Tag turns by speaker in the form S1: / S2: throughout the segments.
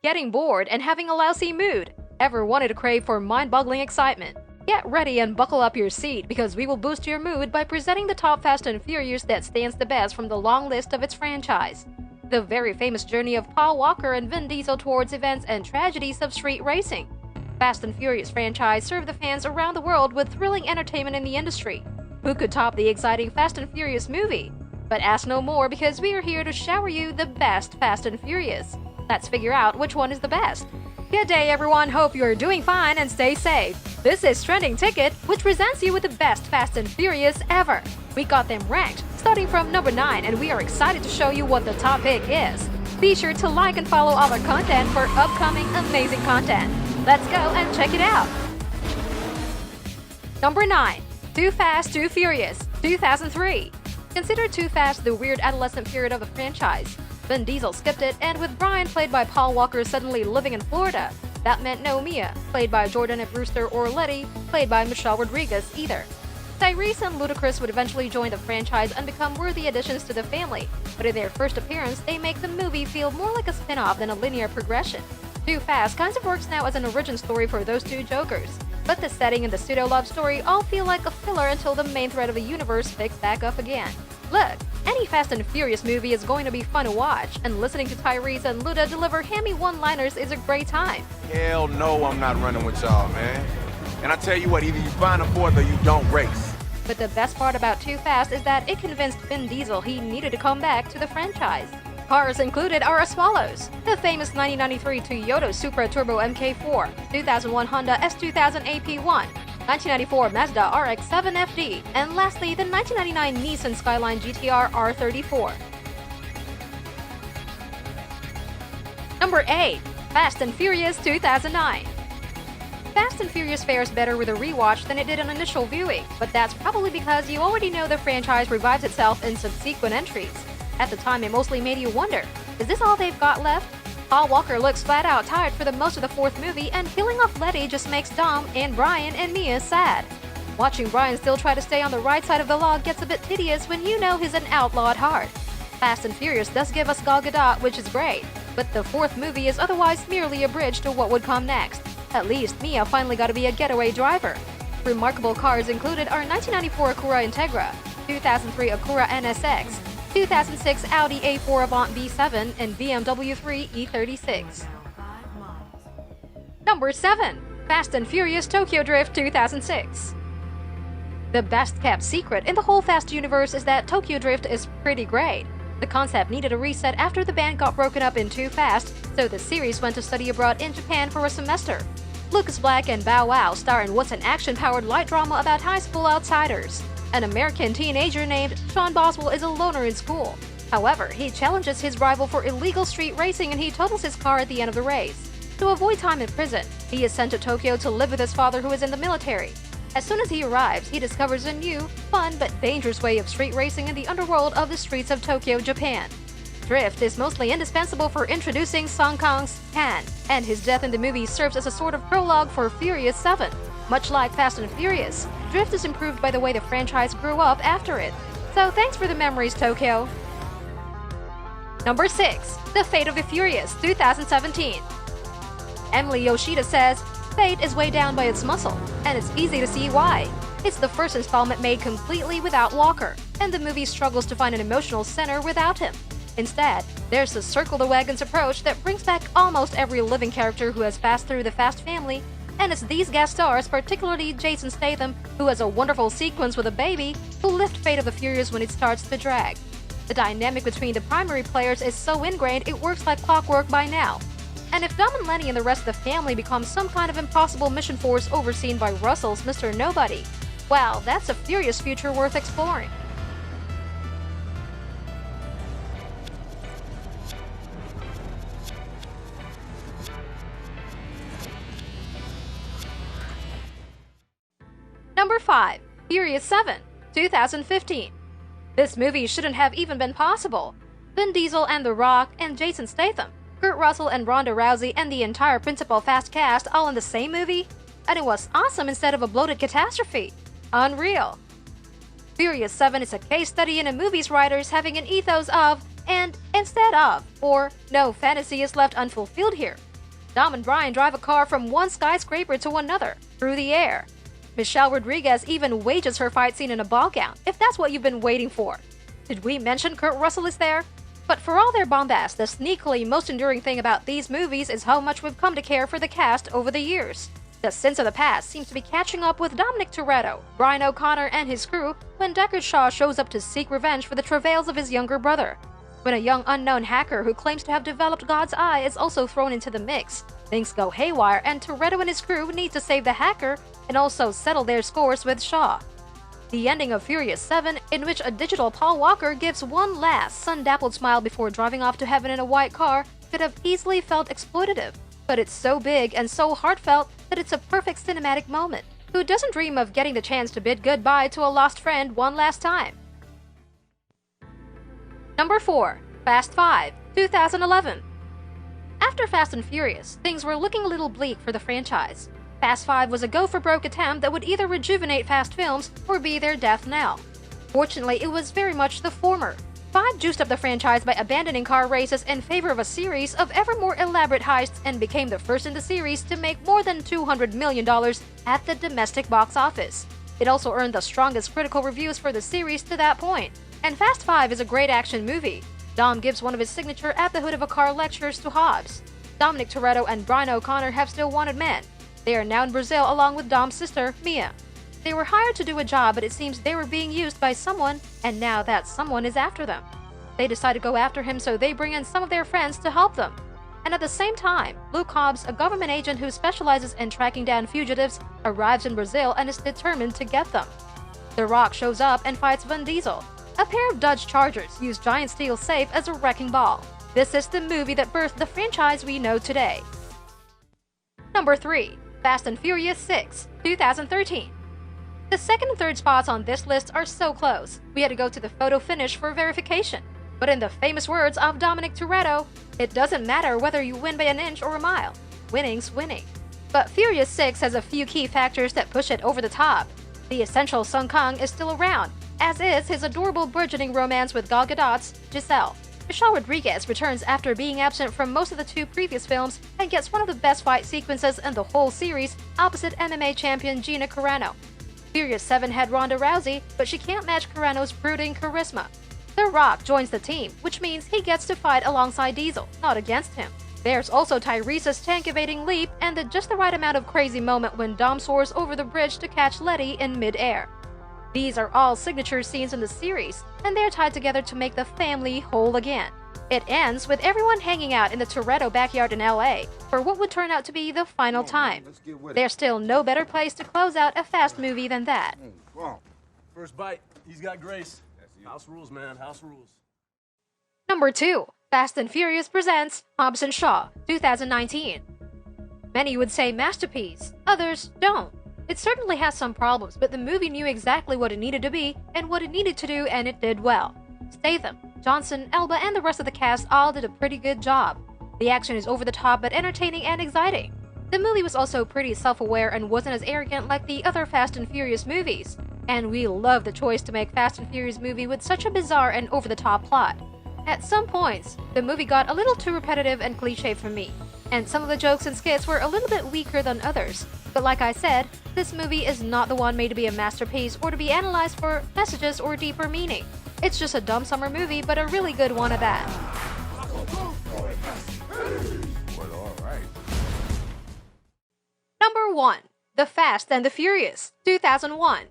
S1: getting bored, and having a lousy mood? Ever wanted to crave for mind-boggling excitement? Get ready and buckle up your seat because we will boost your mood by presenting the top Fast and Furious that stands the best from the long list of its franchise. The very famous journey of Paul Walker and Vin Diesel towards events and tragedies of street racing. Fast and Furious franchise served the fans around the world with thrilling entertainment in the industry. Who could top the exciting Fast and Furious movie? But ask no more because we are here to shower you the best Fast and Furious. Let's figure out which one is the best. Good day everyone, hope you're doing fine and stay safe. This is Trending Ticket, which presents you with the best Fast and Furious ever. We got them ranked, starting from number 9, and we are excited to show you what the top pick is. Be sure to like and follow our content for upcoming amazing content. Let's go and check it out. Number 9. Too Fast, Too Furious, 2003. Consider Too Fast the weird adolescent period of the franchise. Vin Diesel skipped it, and with Brian, played by Paul Walker, suddenly living in Florida, that meant no Mia, played by Jordana Brewster, or Letty, played by Michelle Rodriguez, either. Tyrese and Ludacris would eventually join the franchise and become worthy additions to the family, but in their first appearance, they make the movie feel more like a spin-off than a linear progression. Too Fast kind of works now as an origin story for those two jokers, but the setting and the pseudo-love story all feel like a filler until the main thread of the universe picks back up again. Look, any Fast and Furious movie is going to be fun to watch, and listening to Tyrese and Luda deliver hammy one-liners is a great time.
S2: Hell no, I'm not running with y'all, man. And I tell you what, either you find a fourth or you don't race.
S1: But the best part about Too Fast is that it convinced Vin Diesel he needed to come back to the franchise. Cars included are as follows: the famous 1993 Toyota Supra Turbo Mk4, 2001 Honda S2000 AP1, 1994 Mazda RX-7 FD, and lastly the 1999 Nissan Skyline GTR R34. Number 8. Fast and Furious 2009. Fast and Furious fares better with a rewatch than it did on initial viewing, but that's probably because you already know the franchise revives itself in subsequent entries. At the time, it mostly made you wonder, is this all they've got left? Paul Walker looks flat out tired for the most of the fourth movie, and killing off Letty just makes Dom and Brian and Mia sad. Watching Brian still try to stay on the right side of the law gets a bit tedious when you know he's an outlaw at heart. Fast and Furious does give us Gal Gadot, which is great, but the fourth movie is otherwise merely a bridge to what would come next. At least Mia finally got to be a getaway driver. Remarkable cars included are 1994 Acura Integra, 2003 Acura NSX, 2006 Audi A4 Avant B7, and BMW 3 E36. Number 7. Fast and Furious Tokyo Drift 2006. The best kept secret in the whole Fast universe is that Tokyo Drift is pretty great. The concept needed a reset after the band got broken up in Too Fast, so the series went to study abroad in Japan for a semester. Lucas Black and Bow Wow star in what's an action-powered light drama about high school outsiders. An American teenager named Sean Boswell is a loner in school. However, he challenges his rival for illegal street racing and he totals his car at the end of the race. To avoid time in prison, he is sent to Tokyo to live with his father who is in the military. As soon as he arrives, he discovers a new, fun but dangerous way of street racing in the underworld of the streets of Tokyo, Japan. Drift is mostly indispensable for introducing Song Kang's Japan, and his death in the movie serves as a sort of prologue for Furious 7. Much like Fast and Furious, Drift is improved by the way the franchise grew up after it. So thanks for the memories, Tokyo. Number 6. The Fate of the Furious 2017. Emily Yoshida says, "Fate is weighed down by its muscle, and it's easy to see why. It's the first installment made completely without Walker, and the movie struggles to find an emotional center without him. Instead, there's a circle the wagons approach that brings back almost every living character who has passed through the Fast family, and it's these guest stars, particularly Jason Statham, who has a wonderful sequence with a baby, who lift Fate of the Furious when it starts to drag. The dynamic between the primary players is so ingrained it works like clockwork by now. And if Dom and Lenny and the rest of the family become some kind of impossible mission force overseen by Russell's Mr. Nobody, well, that's a Furious future worth exploring." Number 5. Furious 7, 2015. This movie shouldn't have even been possible. Vin Diesel and The Rock and Jason Statham, Kurt Russell and Ronda Rousey and the entire principal Fast cast all in the same movie? And it was awesome instead of a bloated catastrophe. Unreal. Furious 7 is a case study in a movie's writers having an ethos of and instead of, or no fantasy is left unfulfilled here. Dom and Brian drive a car from one skyscraper to another, through the air. Michelle Rodriguez even wages her fight scene in a ball gown, if that's what you've been waiting for. Did we mention Kurt Russell is there? But for all their bombast, the sneakily most enduring thing about these movies is how much we've come to care for the cast over the years. The sins of the past seems to be catching up with Dominic Toretto, Brian O'Connor, and his crew when Deckard Shaw shows up to seek revenge for the travails of his younger brother. When a young unknown hacker who claims to have developed God's eye is also thrown into the mix, things go haywire and Toretto and his crew need to save the hacker and also settle their scores with Shaw. The ending of Furious 7, in which a digital Paul Walker gives one last sun-dappled smile before driving off to heaven in a white car, could have easily felt exploitative. But it's so big and so heartfelt that it's a perfect cinematic moment. Who doesn't dream of getting the chance to bid goodbye to a lost friend one last time? Number 4. Fast 5, 2011. After Fast and Furious, things were looking a little bleak for the franchise. Fast 5 was a go-for-broke attempt that would either rejuvenate Fast films or be their death knell. Fortunately, it was very much the former. 5 juiced up the franchise by abandoning car races in favor of a series of ever more elaborate heists and became the first in the series to make more than $200 million at the domestic box office. It also earned the strongest critical reviews for the series to that point. And Fast 5 is a great action movie. Dom gives one of his signature at the hood of a car lectures to Hobbs. Dominic Toretto and Brian O'Connor have still wanted men. They are now in Brazil along with Dom's sister, Mia. They were hired to do a job, but it seems they were being used by someone, and now that someone is after them. They decide to go after him, so they bring in some of their friends to help them. And at the same time, Luke Hobbs, a government agent who specializes in tracking down fugitives, arrives in Brazil and is determined to get them. The Rock shows up and fights Vin Diesel. A pair of Dodge Chargers use giant steel safe as a wrecking ball. This is the movie that birthed the franchise we know today. Number 3. Fast and Furious 6, 2013. The second and third spots on this list are so close, we had to go to the photo finish for verification. But in the famous words of Dominic Toretto, it doesn't matter whether you win by an inch or a mile. Winning's winning. But Furious 6 has a few key factors that push it over the top. The essential Sung Kang is still around, as is his adorable burgeoning romance with Gal Gadot's Giselle. Michelle Rodriguez returns after being absent from most of the 2 previous films and gets one of the best fight sequences in the whole series opposite MMA champion Gina Carano. Furious 7 had Ronda Rousey, but she can't match Carano's brooding charisma. The Rock joins the team, which means he gets to fight alongside Diesel, not against him. There's also Tyrese's tank-evading leap and the just the right amount of crazy moment when Dom soars over the bridge to catch Letty in mid-air. These are all signature scenes in the series, and they're tied together to make the family whole again. It ends with everyone hanging out in the Toretto backyard in LA for what would turn out to be the final time. There's still no better place to close out a Fast movie than that.
S3: First bite, he's got grace. House rules, man, house rules.
S1: Number 2. Fast and Furious presents Hobbs and Shaw, 2019. Many would say masterpiece, others don't. It certainly has some problems, but the movie knew exactly what it needed to be and what it needed to do, and it did well. Statham, Johnson, Elba, and the rest of the cast all did a pretty good job. The action is over the top but entertaining and exciting. The movie was also pretty self-aware and wasn't as arrogant like the other Fast and Furious movies. And we love the choice to make Fast and Furious movie with such a bizarre and over-the-top plot. At some points, the movie got a little too repetitive and cliché for me, and some of the jokes and skits were a little bit weaker than others. But like I said, this movie is not the one made to be a masterpiece or to be analyzed for messages or deeper meaning. It's just a dumb summer movie, but a really good one at that. Number 1. The Fast and the Furious, 2001.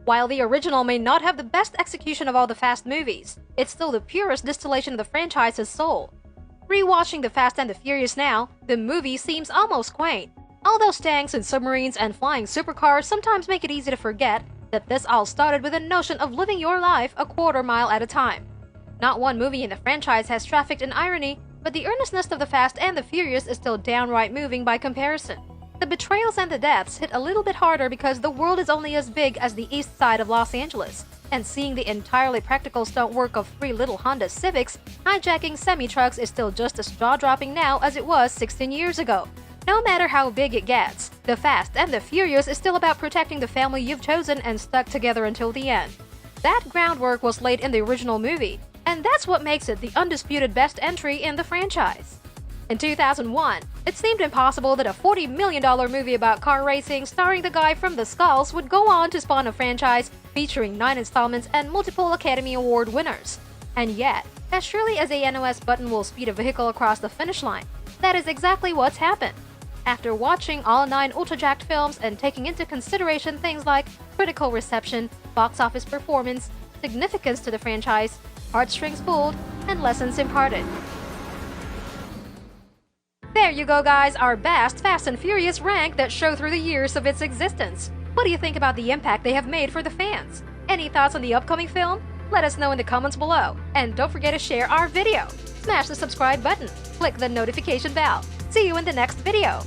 S1: While the original may not have the best execution of all the Fast movies, it's still the purest distillation of the franchise's soul. Rewatching The Fast and the Furious now, the movie seems almost quaint. Although tanks and submarines and flying supercars sometimes make it easy to forget that this all started with a notion of living your life a quarter mile at a time. Not one movie in the franchise has trafficked in irony, but the earnestness of The Fast and the Furious is still downright moving by comparison. The betrayals and the deaths hit a little bit harder because the world is only as big as the east side of Los Angeles, and seeing the entirely practical stunt work of 3 little Honda Civics hijacking semi-trucks is still just as jaw-dropping now as it was 16 years ago. No matter how big it gets, The Fast and the Furious is still about protecting the family you've chosen and stuck together until the end. That groundwork was laid in the original movie, and that's what makes it the undisputed best entry in the franchise. In 2001, it seemed impossible that a $40 million movie about car racing starring the guy from The Skulls would go on to spawn a franchise featuring 9 installments and multiple Academy Award winners. And yet, as surely as a NOS button will speed a vehicle across the finish line, that is exactly what's happened. After watching all 9 ultra-jacked films and taking into consideration things like critical reception, box office performance, significance to the franchise, heartstrings pulled, and lessons imparted. There you go, guys, our best Fast and Furious rank that show through the years of its existence. What do you think about the impact they have made for the fans? Any thoughts on the upcoming film? Let us know in the comments below. And don't forget to share our video. Smash the subscribe button. Click the notification bell. See you in the next video.